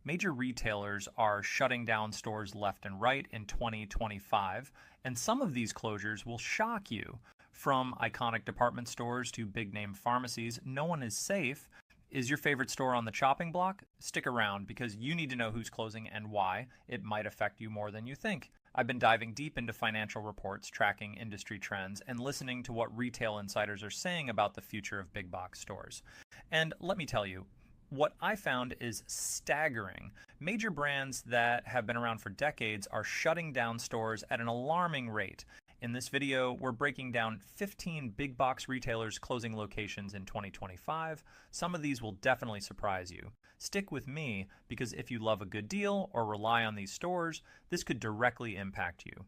Major retailers are shutting down stores left and right in 2025, and some of these closures will shock you. From iconic department stores to big name pharmacies, no one is safe. Is your favorite store on the chopping block? Stick around because you need to know who's closing and why. It might affect you more than you think. I've been diving deep into financial reports, tracking industry trends, and listening to what retail insiders are saying about the future of big box stores. And let me tell you, what I found is staggering. Major brands that have been around for decades are shutting down stores at an alarming rate. In this video, we're breaking down 15 big box retailers closing locations in 2025. Some of these will definitely surprise you. Stick with me because if you love a good deal or rely on these stores, this could directly impact you.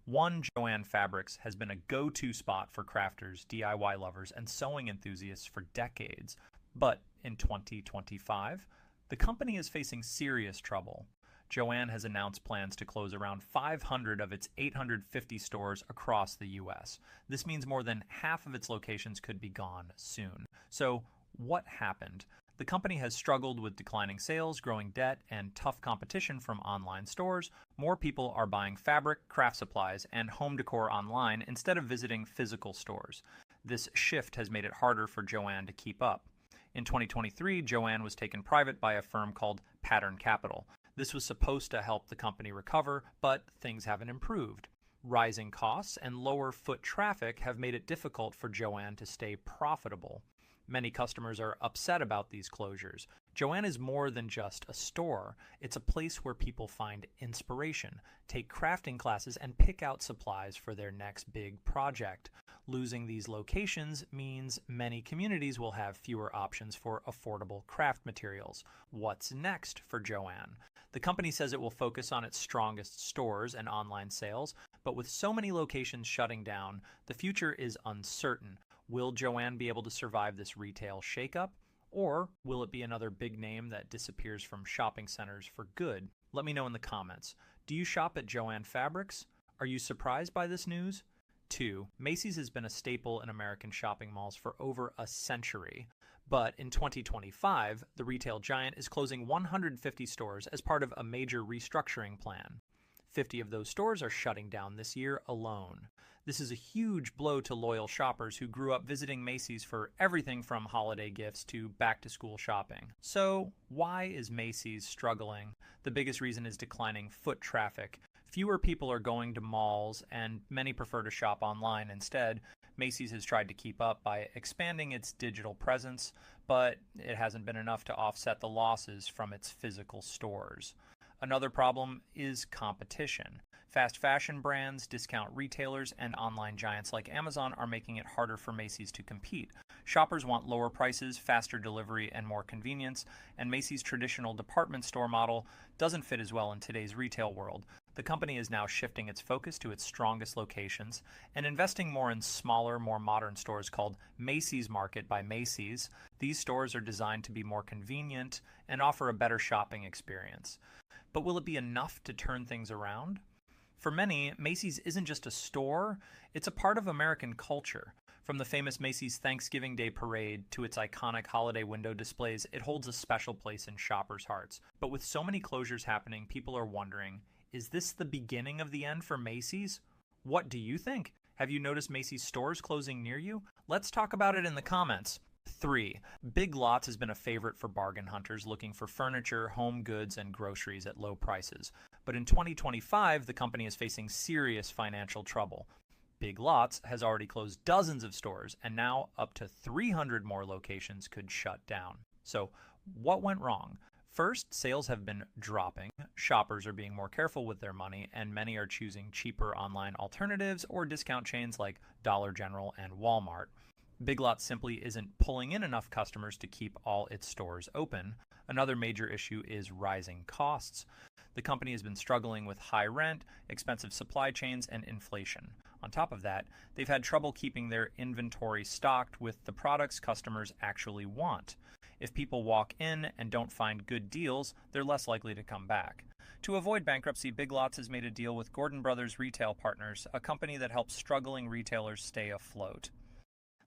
One, Joann Fabrics has been a go-to spot for crafters, DIY lovers, and sewing enthusiasts for decades. But in 2025, the company is facing serious trouble. Joann has announced plans to close around 500 of its 850 stores across the U.S. This means more than half of its locations could be gone soon. So, what happened? The company has struggled with declining sales, growing debt, and tough competition from online stores. More people are buying fabric, craft supplies, and home decor online instead of visiting physical stores. This shift has made it harder for Joann to keep up. In 2023, Joann was taken private by a firm called Pattern Capital. This was supposed to help the company recover, but things haven't improved. Rising costs and lower foot traffic have made it difficult for Joann to stay profitable. Many customers are upset about these closures. Joann is more than just a store. It's a place where people find inspiration, take crafting classes, and pick out supplies for their next big project. Losing these locations means many communities will have fewer options for affordable craft materials. What's next for Joann? The company says it will focus on its strongest stores and online sales, but with so many locations shutting down, the future is uncertain. Will Joann be able to survive this retail shakeup? Or will it be another big name that disappears from shopping centers for good? Let me know in the comments. Do you shop at Joann Fabrics? Are you surprised by this news? 2. Macy's has been a staple in American shopping malls for over a century. But in 2025, the retail giant is closing 150 stores as part of a major restructuring plan. 50 of those stores are shutting down this year alone. This is a huge blow to loyal shoppers who grew up visiting Macy's for everything from holiday gifts to back-to-school shopping. So, why is Macy's struggling? The biggest reason is declining foot traffic. Fewer people are going to malls, and many prefer to shop online instead. Macy's has tried to keep up by expanding its digital presence, but it hasn't been enough to offset the losses from its physical stores. Another problem is competition. Fast fashion brands, discount retailers, and online giants like Amazon are making it harder for Macy's to compete. Shoppers want lower prices, faster delivery, and more convenience, and Macy's traditional department store model doesn't fit as well in today's retail world. The company is now shifting its focus to its strongest locations and investing more in smaller, more modern stores called Macy's Market by Macy's. These stores are designed to be more convenient and offer a better shopping experience. But will it be enough to turn things around? For many, Macy's isn't just a store, it's a part of American culture. From the famous Macy's Thanksgiving Day Parade to its iconic holiday window displays, it holds a special place in shoppers' hearts. But with so many closures happening, people are wondering, is this the beginning of the end for Macy's? What do you think? Have you noticed Macy's stores closing near you? Let's talk about it in the comments. 3. Big Lots has been a favorite for bargain hunters looking for furniture, home goods, and groceries at low prices. But in 2025, the company is facing serious financial trouble. Big Lots has already closed dozens of stores, and now up to 300 more locations could shut down. So, what went wrong? First, sales have been dropping, shoppers are being more careful with their money, and many are choosing cheaper online alternatives or discount chains like Dollar General and Walmart. Big Lots simply isn't pulling in enough customers to keep all its stores open. Another major issue is rising costs. The company has been struggling with high rent, expensive supply chains, and inflation. On top of that, they've had trouble keeping their inventory stocked with the products customers actually want. If people walk in and don't find good deals, they're less likely to come back. To avoid bankruptcy, Big Lots has made a deal with Gordon Brothers Retail Partners, a company that helps struggling retailers stay afloat.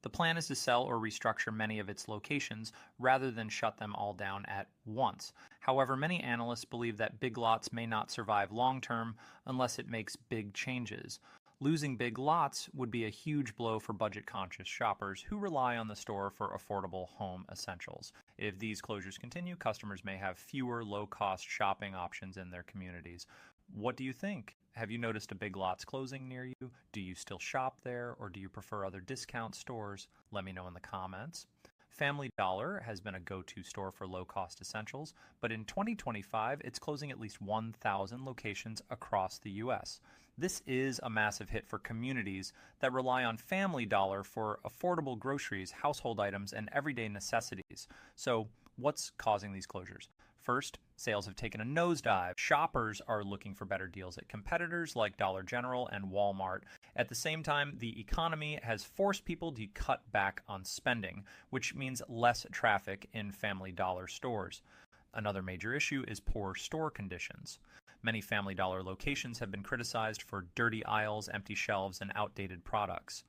The plan is to sell or restructure many of its locations rather than shut them all down at once. However, many analysts believe that Big Lots may not survive long term unless it makes big changes. Losing Big Lots would be a huge blow for budget conscious shoppers who rely on the store for affordable home essentials. If these closures continue, customers may have fewer low cost shopping options in their communities. What do you think? Have you noticed a Big Lots closing near you? Do you still shop there, or do you prefer other discount stores? Let me know in the comments. Family Dollar has been a go-to store for low-cost essentials, but in 2025, it's closing at least 1,000 locations across the U.S. This is a massive hit for communities that rely on Family Dollar for affordable groceries, household items, and everyday necessities. So, what's causing these closures? First, sales have taken a nosedive. Shoppers are looking for better deals at competitors like Dollar General and Walmart. At the same time, the economy has forced people to cut back on spending, which means less traffic in Family Dollar stores. Another major issue is poor store conditions. Many Family Dollar locations have been criticized for dirty aisles, empty shelves, and outdated products.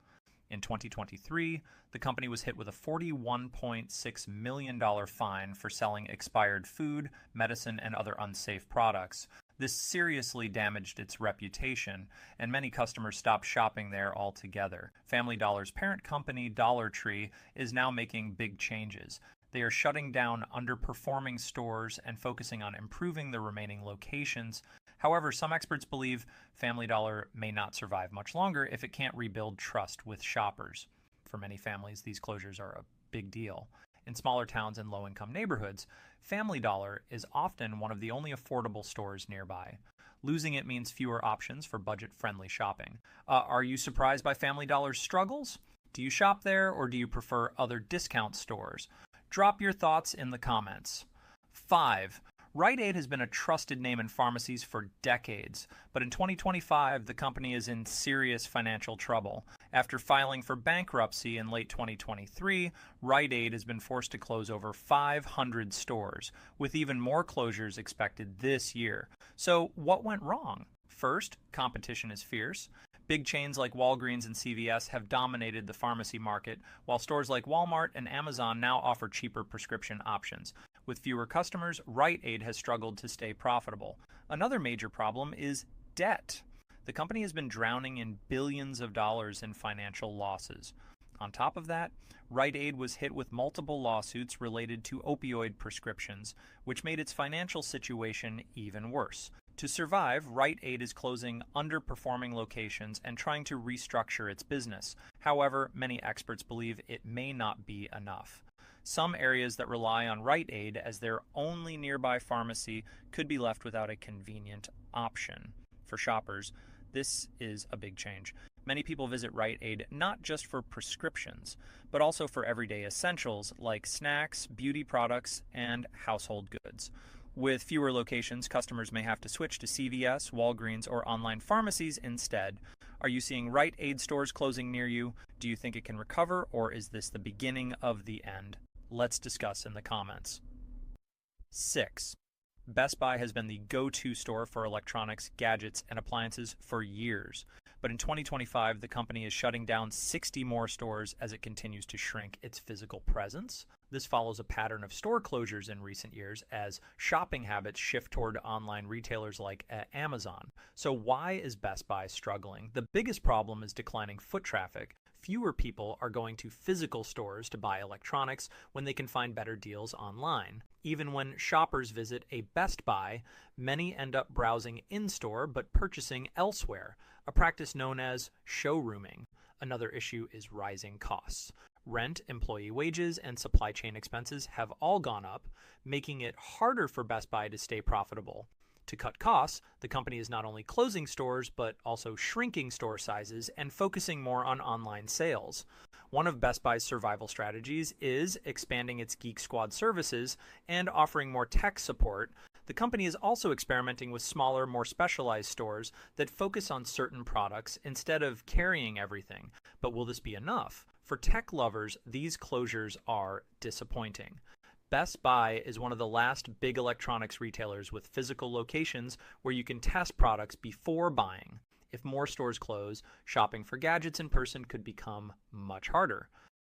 In 2023, the company was hit with a $41.6 million fine for selling expired food, medicine, and other unsafe products. This seriously damaged its reputation, and many customers stopped shopping there altogether. Family Dollar's parent company, Dollar Tree, is now making big changes. They are shutting down underperforming stores and focusing on improving the remaining locations. However, some experts believe Family Dollar may not survive much longer if it can't rebuild trust with shoppers. For many families, these closures are a big deal. In smaller towns and low-income neighborhoods, Family Dollar is often one of the only affordable stores nearby. Losing it means fewer options for budget-friendly shopping. Are you surprised by Family Dollar's struggles? Do you shop there, or do you prefer other discount stores? Drop your thoughts in the comments. 5. Rite Aid has been a trusted name in pharmacies for decades, but in 2025, the company is in serious financial trouble. After filing for bankruptcy in late 2023, Rite Aid has been forced to close over 500 stores, with even more closures expected this year. So, what went wrong? First, competition is fierce. Big chains like Walgreens and CVS have dominated the pharmacy market, while stores like Walmart and Amazon now offer cheaper prescription options. With fewer customers, Rite Aid has struggled to stay profitable. Another major problem is debt. The company has been drowning in billions of dollars in financial losses. On top of that, Rite Aid was hit with multiple lawsuits related to opioid prescriptions, which made its financial situation even worse. To survive, Rite Aid is closing underperforming locations and trying to restructure its business. However, many experts believe it may not be enough. Some areas that rely on Rite Aid as their only nearby pharmacy could be left without a convenient option. For shoppers, this is a big change. Many people visit Rite Aid not just for prescriptions, but also for everyday essentials like snacks, beauty products, and household goods. With fewer locations, customers may have to switch to CVS, Walgreens, or online pharmacies instead. Are you seeing Rite Aid stores closing near you? Do you think it can recover, or is this the beginning of the end? Let's discuss in the comments. 6. Best Buy has been the go-to store for electronics, gadgets, and appliances for years. But in 2025, the company is shutting down 60 more stores as it continues to shrink its physical presence. This follows a pattern of store closures in recent years as shopping habits shift toward online retailers like Amazon. So why is Best Buy struggling? The biggest problem is declining foot traffic. Fewer people are going to physical stores to buy electronics when they can find better deals online. Even when shoppers visit a Best Buy, many end up browsing in-store but purchasing elsewhere, a practice known as showrooming. Another issue is rising costs. Rent, employee wages, and supply chain expenses have all gone up, making it harder for Best Buy to stay profitable. To cut costs, the company is not only closing stores, but also shrinking store sizes and focusing more on online sales. One of Best Buy's survival strategies is expanding its Geek Squad services and offering more tech support. The company is also experimenting with smaller, more specialized stores that focus on certain products instead of carrying everything. But will this be enough? For tech lovers, these closures are disappointing. Best Buy is one of the last big electronics retailers with physical locations where you can test products before buying. If more stores close, shopping for gadgets in person could become much harder.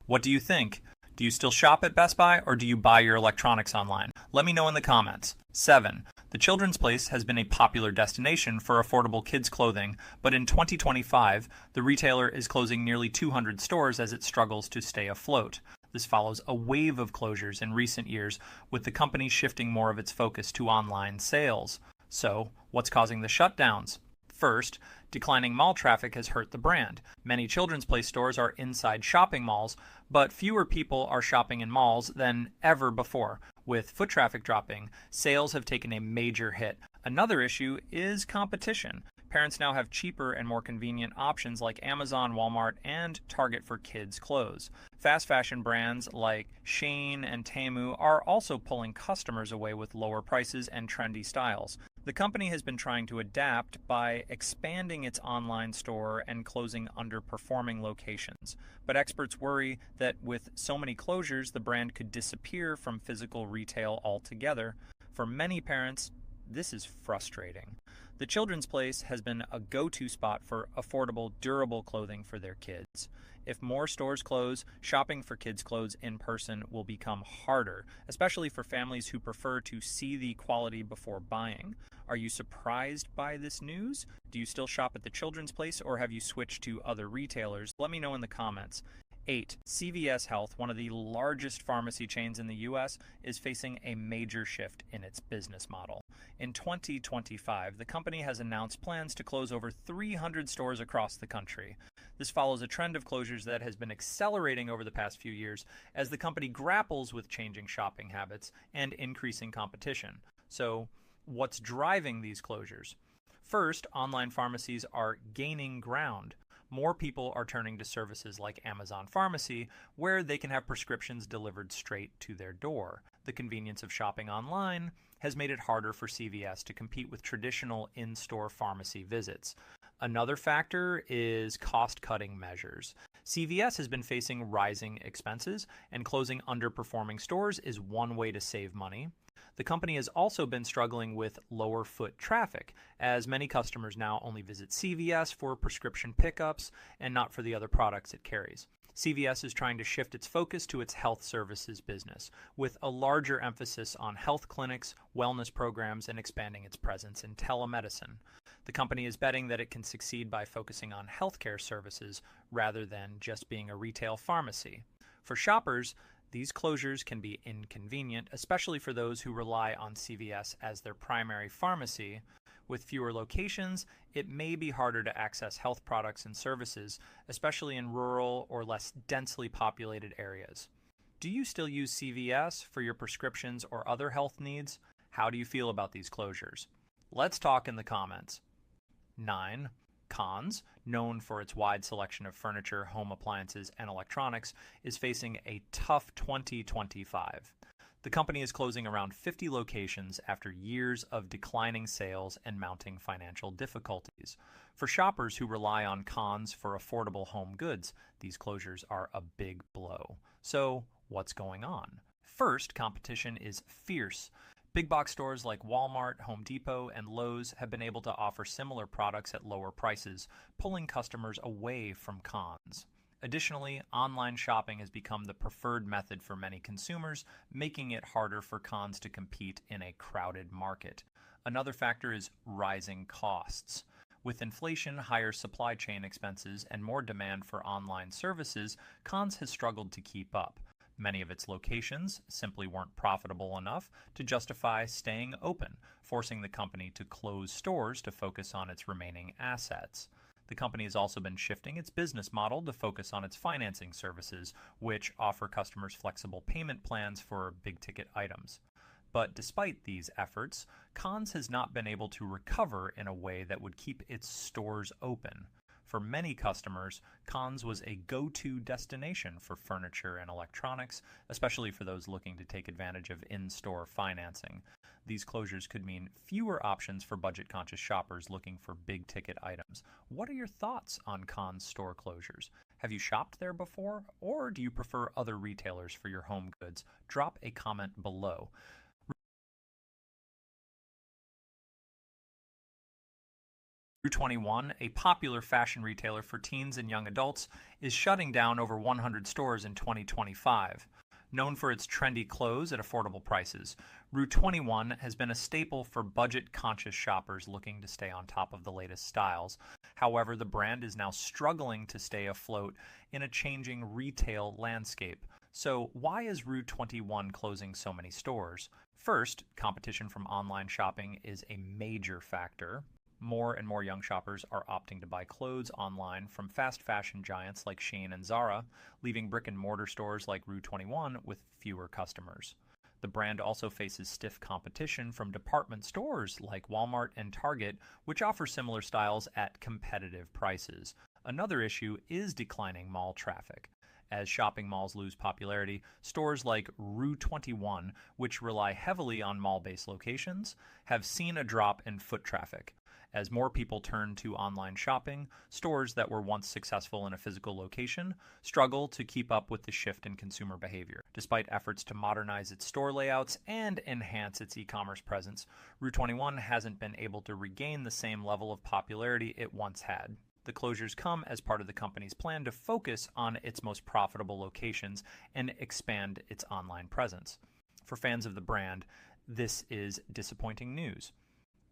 What do you think? Do you still shop at Best Buy or do you buy your electronics online? Let me know in the comments. 7. The Children's Place has been a popular destination for affordable kids' clothing, but in 2025, the retailer is closing nearly 200 stores as it struggles to stay afloat. This follows a wave of closures in recent years, with the company shifting more of its focus to online sales. So, what's causing the shutdowns? First, declining mall traffic has hurt the brand. Many Children's Place stores are inside shopping malls, but fewer people are shopping in malls than ever before. With foot traffic dropping, sales have taken a major hit. Another issue is competition. Parents now have cheaper and more convenient options like Amazon, Walmart, and Target for kids' clothes. Fast fashion brands like Shein and Temu are also pulling customers away with lower prices and trendy styles. The company has been trying to adapt by expanding its online store and closing underperforming locations. But experts worry that with so many closures, the brand could disappear from physical retail altogether. For many parents, this is frustrating. The Children's Place has been a go-to spot for affordable, durable clothing for their kids. If more stores close, shopping for kids' clothes in person will become harder, especially for families who prefer to see the quality before buying. Are you surprised by this news? Do you still shop at the Children's Place or have you switched to other retailers? Let me know in the comments. 8. CVS Health, one of the largest pharmacy chains in the U.S., is facing a major shift in its business model. In 2025, the company has announced plans to close over 300 stores across the country. This follows a trend of closures that has been accelerating over the past few years as the company grapples with changing shopping habits and increasing competition. So, what's driving these closures? First, online pharmacies are gaining ground. More people are turning to services like Amazon Pharmacy, where they can have prescriptions delivered straight to their door. The convenience of shopping online has made it harder for CVS to compete with traditional in-store pharmacy visits. Another factor is cost-cutting measures. CVS has been facing rising expenses, and closing underperforming stores is one way to save money. The company has also been struggling with lower foot traffic, as many customers now only visit CVS for prescription pickups and not for the other products it carries. CVS is trying to shift its focus to its health services business, with a larger emphasis on health clinics, wellness programs, and expanding its presence in telemedicine. The company is betting that it can succeed by focusing on healthcare services rather than just being a retail pharmacy. For shoppers, these closures can be inconvenient, especially for those who rely on CVS as their primary pharmacy. With fewer locations, it may be harder to access health products and services, especially in rural or less densely populated areas. Do you still use CVS for your prescriptions or other health needs? How do you feel about these closures? Let's talk in the comments. 9. Conn's, known for its wide selection of furniture, home appliances, and electronics, is facing a tough 2025. The company is closing around 50 locations after years of declining sales and mounting financial difficulties. For shoppers who rely on Conn's for affordable home goods, these closures are a big blow. So, what's going on? First, competition is fierce. Big box stores like Walmart, Home Depot, and Lowe's have been able to offer similar products at lower prices, pulling customers away from Conn's. Additionally, online shopping has become the preferred method for many consumers, making it harder for Conn's to compete in a crowded market. Another factor is rising costs. With inflation, higher supply chain expenses, and more demand for online services, Conn's has struggled to keep up. Many of its locations simply weren't profitable enough to justify staying open, forcing the company to close stores to focus on its remaining assets. The company has also been shifting its business model to focus on its financing services, which offer customers flexible payment plans for big-ticket items. But despite these efforts, Conn's has not been able to recover in a way that would keep its stores open. For many customers, Conn's was a go-to destination for furniture and electronics, especially for those looking to take advantage of in-store financing. These closures could mean fewer options for budget-conscious shoppers looking for big-ticket items. What are your thoughts on Conn's store closures? Have you shopped there before, or do you prefer other retailers for your home goods? Drop a comment below. Rue21, a popular fashion retailer for teens and young adults, is shutting down over 100 stores in 2025. Known for its trendy clothes at affordable prices, Rue21 has been a staple for budget-conscious shoppers looking to stay on top of the latest styles. However, the brand is now struggling to stay afloat in a changing retail landscape. So, why is Rue21 closing so many stores? First, competition from online shopping is a major factor. More and more young shoppers are opting to buy clothes online from fast fashion giants like Shein and Zara, leaving brick-and-mortar stores like Rue21 with fewer customers. The brand also faces stiff competition from department stores like Walmart and Target, which offer similar styles at competitive prices. Another issue is declining mall traffic. As shopping malls lose popularity, stores like Rue21, which rely heavily on mall-based locations, have seen a drop in foot traffic. As more people turn to online shopping, stores that were once successful in a physical location struggle to keep up with the shift in consumer behavior. Despite efforts to modernize its store layouts and enhance its e-commerce presence, Rue21 hasn't been able to regain the same level of popularity it once had. The closures come as part of the company's plan to focus on its most profitable locations and expand its online presence. For fans of the brand, this is disappointing news.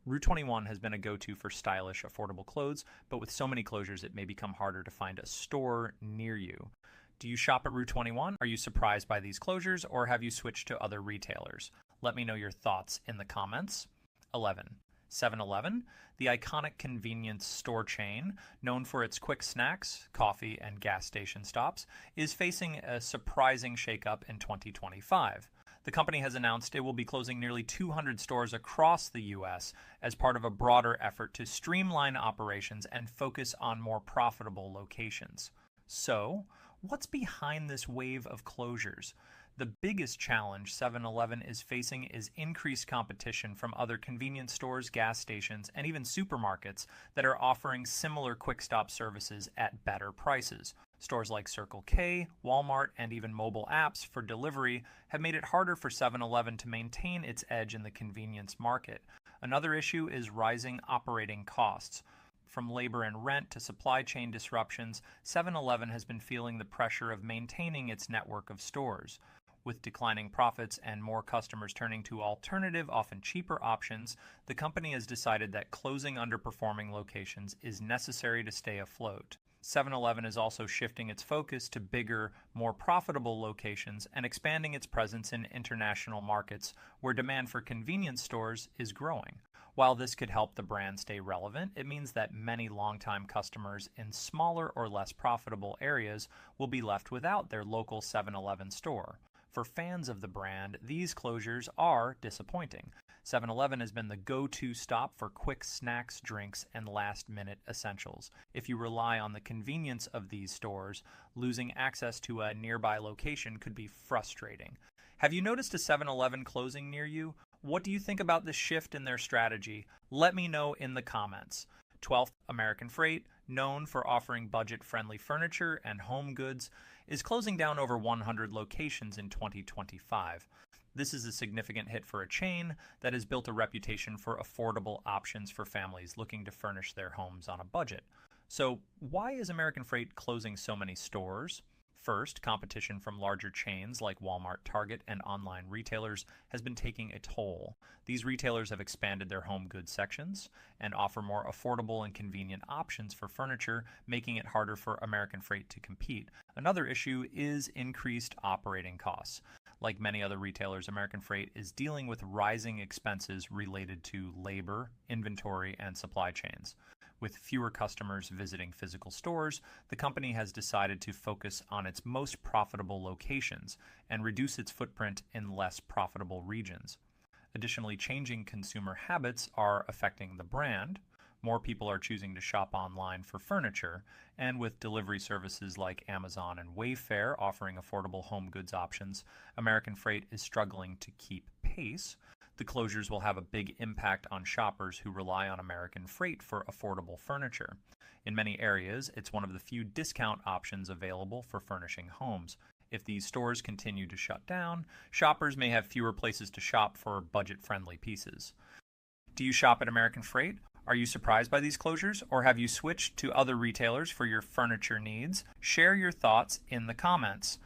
Rue21 has been a go-to for stylish, affordable clothes, but with so many closures it may become harder to find a store near you. Do you shop at Rue21? Are you surprised by these closures, or have you switched to other retailers? Let me know your thoughts in the comments. 11. 7-Eleven, the iconic convenience store chain, known for its quick snacks, coffee, and gas station stops, is facing a surprising shakeup in 2025. The company has announced it will be closing nearly 200 stores across the U.S. as part of a broader effort to streamline operations and focus on more profitable locations. So, what's behind this wave of closures? The biggest challenge 7-Eleven is facing is increased competition from other convenience stores, gas stations, and even supermarkets that are offering similar quick-stop services at better prices. Stores like Circle K, Walmart, and even mobile apps for delivery have made it harder for 7-Eleven to maintain its edge in the convenience market. Another issue is rising operating costs. From labor and rent to supply chain disruptions, 7-Eleven has been feeling the pressure of maintaining its network of stores. With declining profits and more customers turning to alternative, often cheaper options, the company has decided that closing underperforming locations is necessary to stay afloat. 7-Eleven is also shifting its focus to bigger, more profitable locations and expanding its presence in international markets where demand for convenience stores is growing. While this could help the brand stay relevant, it means that many longtime customers in smaller or less profitable areas will be left without their local 7-Eleven store. For fans of the brand, these closures are disappointing. 7-Eleven has been the go-to stop for quick snacks, drinks, and last-minute essentials. If you rely on the convenience of these stores, losing access to a nearby location could be frustrating. Have you noticed a 7-Eleven closing near you? What do you think about this shift in their strategy? Let me know in the comments. 12th, American Freight, known for offering budget-friendly furniture and home goods, is closing down over 100 locations in 2025. This is a significant hit for a chain that has built a reputation for affordable options for families looking to furnish their homes on a budget. So, why is American Freight closing so many stores? First, competition from larger chains like Walmart, Target, and online retailers has been taking a toll. These retailers have expanded their home goods sections and offer more affordable and convenient options for furniture, making it harder for American Freight to compete. Another issue is increased operating costs. Like many other retailers, American Freight is dealing with rising expenses related to labor, inventory, and supply chains. With fewer customers visiting physical stores, the company has decided to focus on its most profitable locations and reduce its footprint in less profitable regions. Additionally, changing consumer habits are affecting the brand. More people are choosing to shop online for furniture, and with delivery services like Amazon and Wayfair offering affordable home goods options, American Freight is struggling to keep pace. The closures will have a big impact on shoppers who rely on American Freight for affordable furniture. In many areas, it's one of the few discount options available for furnishing homes. If these stores continue to shut down, shoppers may have fewer places to shop for budget-friendly pieces. Do you shop at American Freight? Are you surprised by these closures, or have you switched to other retailers for your furniture needs? Share your thoughts in the comments.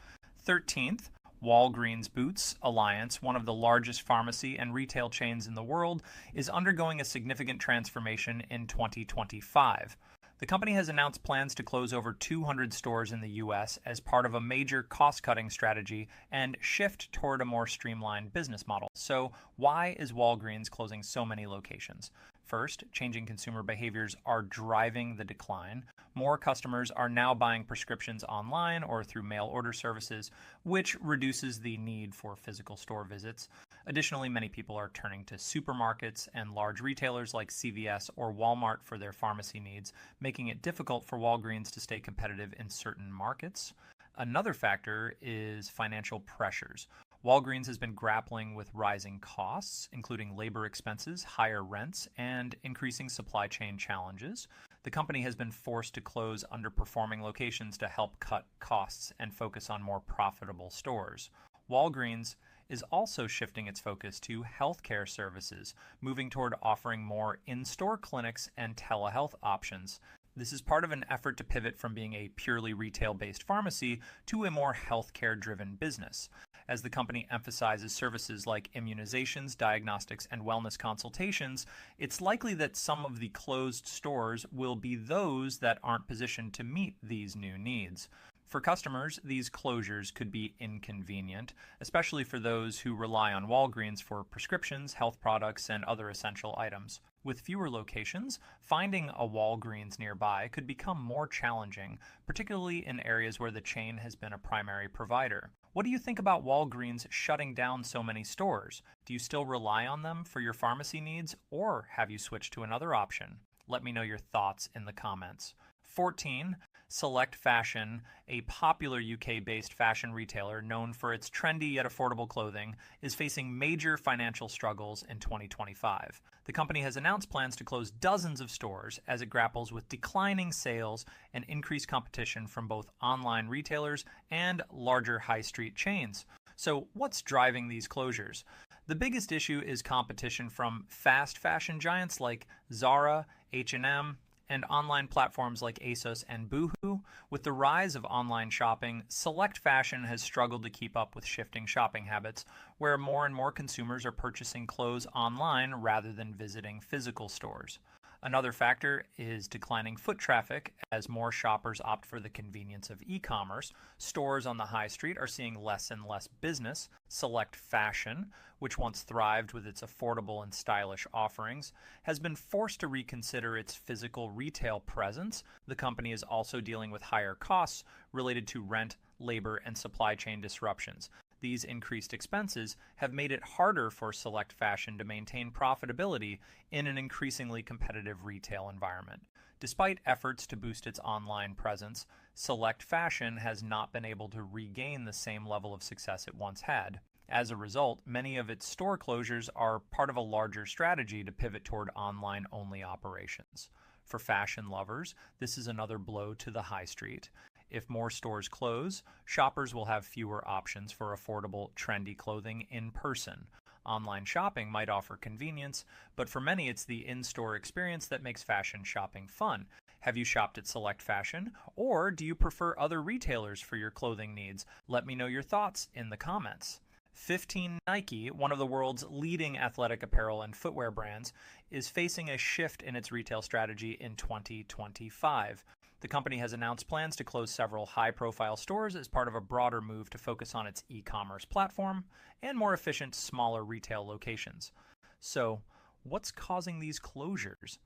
13th, Walgreens Boots Alliance, one of the largest pharmacy and retail chains in the world, is undergoing a significant transformation in 2025. The company has announced plans to close over 200 stores in the U.S. as part of a major cost-cutting strategy and shift toward a more streamlined business model. So, why is Walgreens closing so many locations? First, changing consumer behaviors are driving the decline. More customers are now buying prescriptions online or through mail order services, which reduces the need for physical store visits. Additionally, many people are turning to supermarkets and large retailers like CVS or Walmart for their pharmacy needs, making it difficult for Walgreens to stay competitive in certain markets. Another factor is financial pressures. Walgreens has been grappling with rising costs, including labor expenses, higher rents, and increasing supply chain challenges. The company has been forced to close underperforming locations to help cut costs and focus on more profitable stores. Walgreens is also shifting its focus to healthcare services, moving toward offering more in-store clinics and telehealth options. This is part of an effort to pivot from being a purely retail-based pharmacy to a more healthcare-driven business. As the company emphasizes services like immunizations, diagnostics, and wellness consultations, it's likely that some of the closed stores will be those that aren't positioned to meet these new needs. For customers, these closures could be inconvenient, especially for those who rely on Walgreens for prescriptions, health products, and other essential items. With fewer locations, finding a Walgreens nearby could become more challenging, particularly in areas where the chain has been a primary provider. What do you think about Walgreens shutting down so many stores? Do you still rely on them for your pharmacy needs, or have you switched to another option? Let me know your thoughts in the comments. 14. Select Fashion, a popular UK-based fashion retailer known for its trendy yet affordable clothing, is facing major financial struggles in 2025. The company has announced plans to close dozens of stores as it grapples with declining sales and increased competition from both online retailers and larger high street chains. So, what's driving these closures? The biggest issue is competition from fast fashion giants like Zara, H&M, and online platforms like ASOS and Boohoo. With the rise of online shopping, Select Fashion has struggled to keep up with shifting shopping habits, where more and more consumers are purchasing clothes online rather than visiting physical stores. Another factor is declining foot traffic as more shoppers opt for the convenience of e-commerce. Stores on the high street are seeing less and less business. Select Fashion, which once thrived with its affordable and stylish offerings, has been forced to reconsider its physical retail presence. The company is also dealing with higher costs related to rent, labor, and supply chain disruptions. These increased expenses have made it harder for Select Fashion to maintain profitability in an increasingly competitive retail environment. Despite efforts to boost its online presence, Select Fashion has not been able to regain the same level of success it once had. As a result, many of its store closures are part of a larger strategy to pivot toward online-only operations. For fashion lovers, this is another blow to the high street. If more stores close, shoppers will have fewer options for affordable, trendy clothing in person. Online shopping might offer convenience, but for many it's the in-store experience that makes fashion shopping fun. Have you shopped at Select Fashion, or do you prefer other retailers for your clothing needs? Let me know your thoughts in the comments. 15. Nike, one of the world's leading athletic apparel and footwear brands, is facing a shift in its retail strategy in 2025. The company has announced plans to close several high-profile stores as part of a broader move to focus on its e-commerce platform and more efficient, smaller retail locations. So, what's causing these closures?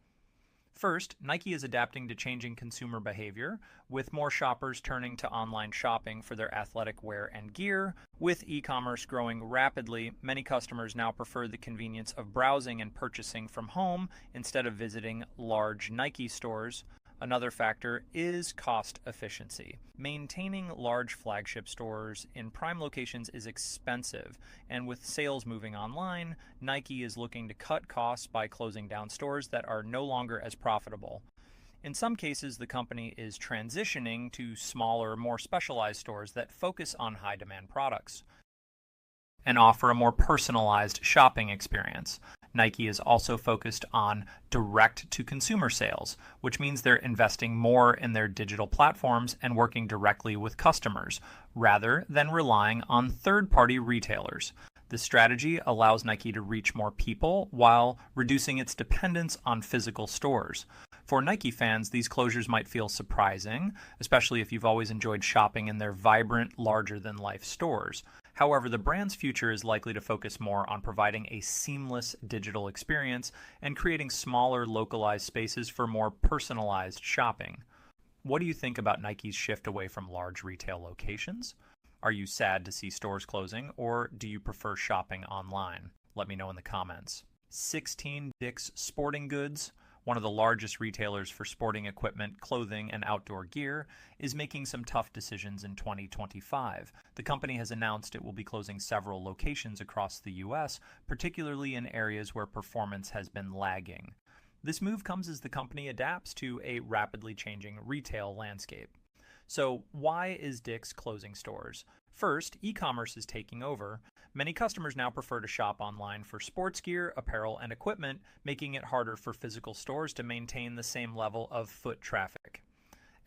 First, Nike is adapting to changing consumer behavior, with more shoppers turning to online shopping for their athletic wear and gear. With e-commerce growing rapidly, many customers now prefer the convenience of browsing and purchasing from home instead of visiting large Nike stores. Another factor is cost efficiency. Maintaining large flagship stores in prime locations is expensive, and with sales moving online, Nike is looking to cut costs by closing down stores that are no longer as profitable. In some cases, the company is transitioning to smaller, more specialized stores that focus on high-demand products and offer a more personalized shopping experience. Nike is also focused on direct-to-consumer sales, which means they're investing more in their digital platforms and working directly with customers, rather than relying on third-party retailers. This strategy allows Nike to reach more people while reducing its dependence on physical stores. For Nike fans, these closures might feel surprising, especially if you've always enjoyed shopping in their vibrant, larger-than-life stores. However, the brand's future is likely to focus more on providing a seamless digital experience and creating smaller, localized spaces for more personalized shopping. What do you think about Nike's shift away from large retail locations? Are you sad to see stores closing, or do you prefer shopping online? Let me know in the comments. 16 Dick's Sporting Goods, one of the largest retailers for sporting equipment, clothing, and outdoor gear, is making some tough decisions in 2025. The company has announced it will be closing several locations across the U.S., particularly in areas where performance has been lagging. This move comes as the company adapts to a rapidly changing retail landscape. So why is Dick's closing stores? First, e-commerce is taking over. Many customers now prefer to shop online for sports gear, apparel, and equipment, making it harder for physical stores to maintain the same level of foot traffic.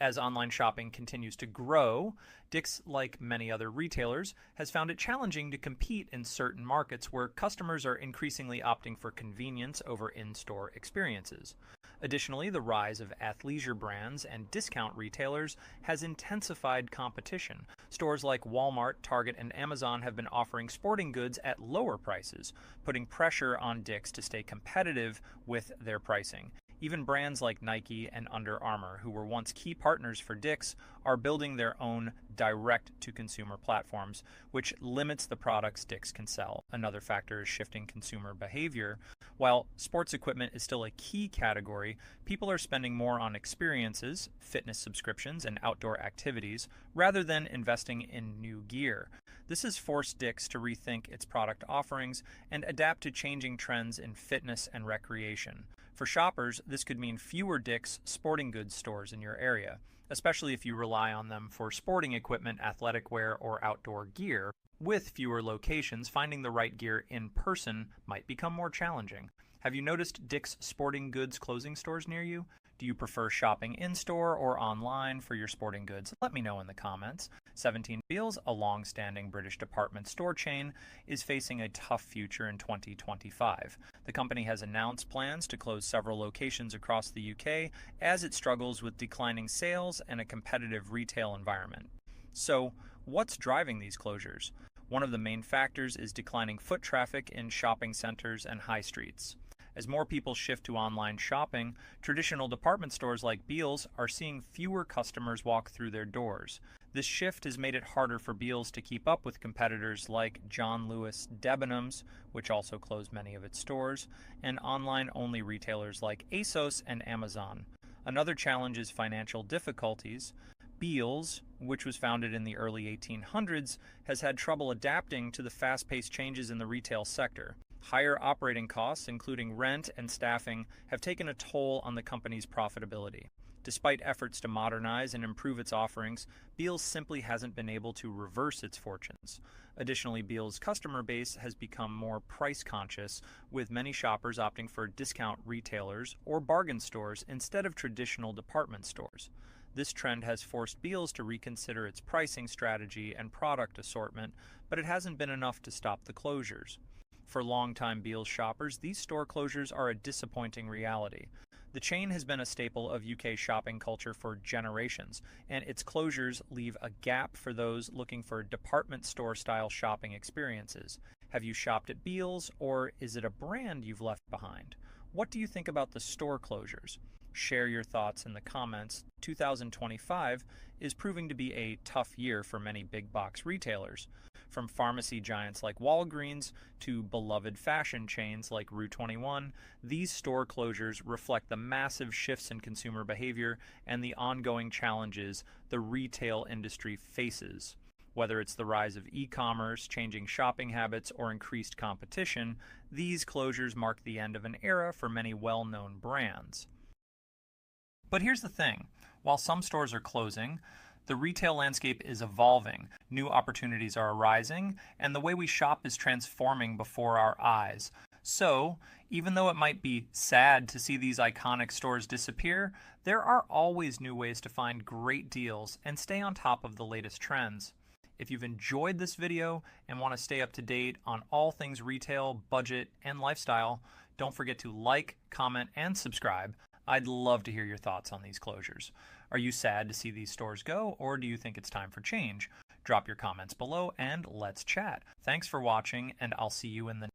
As online shopping continues to grow, Dick's, like many other retailers, has found it challenging to compete in certain markets where customers are increasingly opting for convenience over in-store experiences. Additionally, the rise of athleisure brands and discount retailers has intensified competition. Stores like Walmart, Target, and Amazon have been offering sporting goods at lower prices, putting pressure on Dick's to stay competitive with their pricing. Even brands like Nike and Under Armour, who were once key partners for Dick's, are building their own direct-to-consumer platforms, which limits the products Dick's can sell. Another factor is shifting consumer behavior. While sports equipment is still a key category, people are spending more on experiences, fitness subscriptions, and outdoor activities, rather than investing in new gear. This has forced Dick's to rethink its product offerings and adapt to changing trends in fitness and recreation. For shoppers, this could mean fewer Dick's sporting goods stores in your area, especially if you rely on them for sporting equipment, athletic wear, or outdoor gear. With fewer locations, finding the right gear in person might become more challenging. Have you noticed Dick's Sporting Goods closing stores near you? Do you prefer shopping in-store or online for your sporting goods? Let me know in the comments. 17 Beals, a long-standing British department store chain, is facing a tough future in 2025. The company has announced plans to close several locations across the UK as it struggles with declining sales and a competitive retail environment. So, what's driving these closures? One of the main factors is declining foot traffic in shopping centers and high streets. As more people shift to online shopping, traditional department stores like Beals are seeing fewer customers walk through their doors. This shift has made it harder for Beals to keep up with competitors like John Lewis Debenhams, which also closed many of its stores, and online-only retailers like ASOS and Amazon. Another challenge is financial difficulties. Beals, which was founded in the early 1800s, has had trouble adapting to the fast-paced changes in the retail sector. Higher operating costs, including rent and staffing, have taken a toll on the company's profitability. Despite efforts to modernize and improve its offerings, Beals simply hasn't been able to reverse its fortunes. Additionally, Beals' customer base has become more price-conscious, with many shoppers opting for discount retailers or bargain stores instead of traditional department stores. This trend has forced Beals to reconsider its pricing strategy and product assortment, but it hasn't been enough to stop the closures. For longtime Beals shoppers, these store closures are a disappointing reality. The chain has been a staple of UK shopping culture for generations, and its closures leave a gap for those looking for department store-style shopping experiences. Have you shopped at Beals, or is it a brand you've left behind? What do you think about the store closures? Share your thoughts in the comments. 2025 is proving to be a tough year for many big box retailers. From pharmacy giants like Walgreens to beloved fashion chains like Rue 21, these store closures reflect the massive shifts in consumer behavior and the ongoing challenges the retail industry faces. Whether it's the rise of e-commerce, changing shopping habits, or increased competition, these closures mark the end of an era for many well-known brands. But here's the thing. While some stores are closing, the retail landscape is evolving, new opportunities are arising, and the way we shop is transforming before our eyes. So, Even though it might be sad to see these iconic stores disappear, there are always new ways to find great deals and stay on top of the latest trends. If you've enjoyed this video and want to stay up to date on all things retail, budget, and lifestyle, don't forget to like, comment, and subscribe. I'd love to hear your thoughts on these closures. Are you sad to see these stores go, or do you think it's time for change? Drop your comments below and let's chat. Thanks for watching, and I'll see you in the